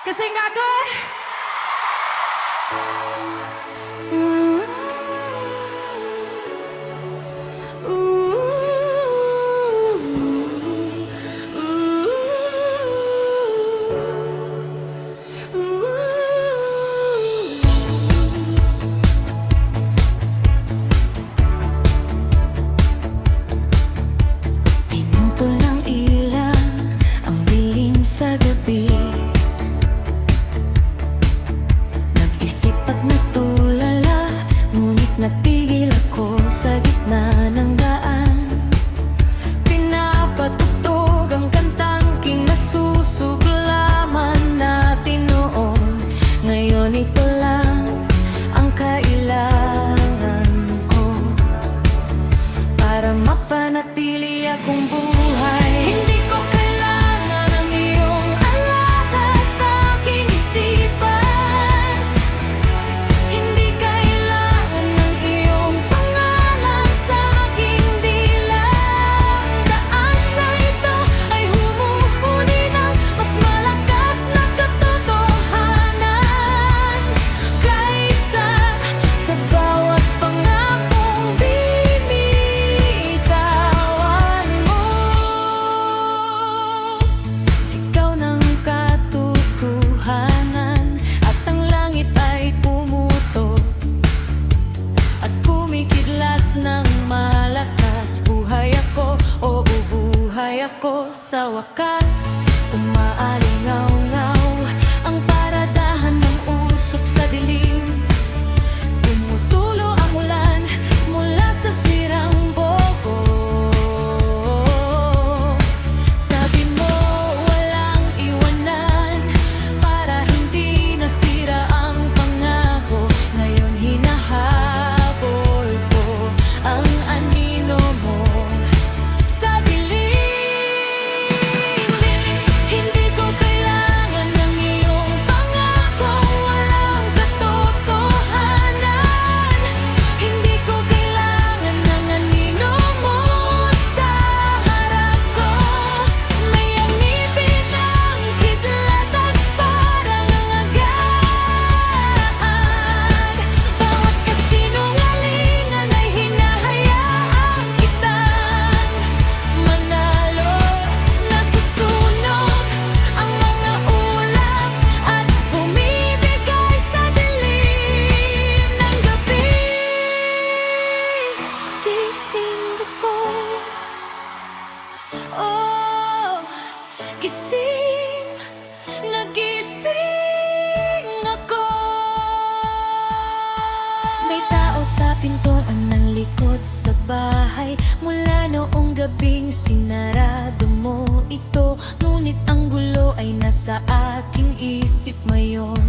Kasi nga to eh. Pinutol ng ilaw ang dilim sa gabi. Nag-isip at natulala, ngunit natigil ako sa gitna ng daan. Pinapatugtog ang kantang kinasusuklaman natin noon. Ngayon ito lang ang kailangan ko para mapanatili akong buhay. Hindi ko kailangan ang iyong alata sa aking isipan. Hindi kailangan ng iyong pangalan sa aking dila. Daan na ito ay humuhuni ng mas malakas na katotohanan kaysa sa bawat pangakong binitawan mo. Sigaw ng katotohanan at ang langit ay pumuto at kumikidlat ng malakas. Buhay ako, oo buhay ako sa wakas. Umaalingaw-ngaw ang paradahan ng usok sa dilim. Tumutulo ang ulan mula sa sirang bobo. Sabi mo walang iwanan para hindi nasira ang pangako. Ngayon hinahabol ko ang anino mo sa dilim. Hindi ko kailangan ng iyong pangako, walang katotohanan. Hindi ko kailangan ng anino mo sa harap ko. May anipin ang kidlat at parang agad. Bawat kasinungalingan ay hinahayaan kitang manalo. Nasusunog ang mga ulap at bumibigay sa dilim ng gabi. Gising ako, oh, gising, nagising ako. May tao sa pintuan ng likod sa bahay. Mula noong gabing sinarado mo ito, ngunit ang gulo ay nasa aking isip ngayon.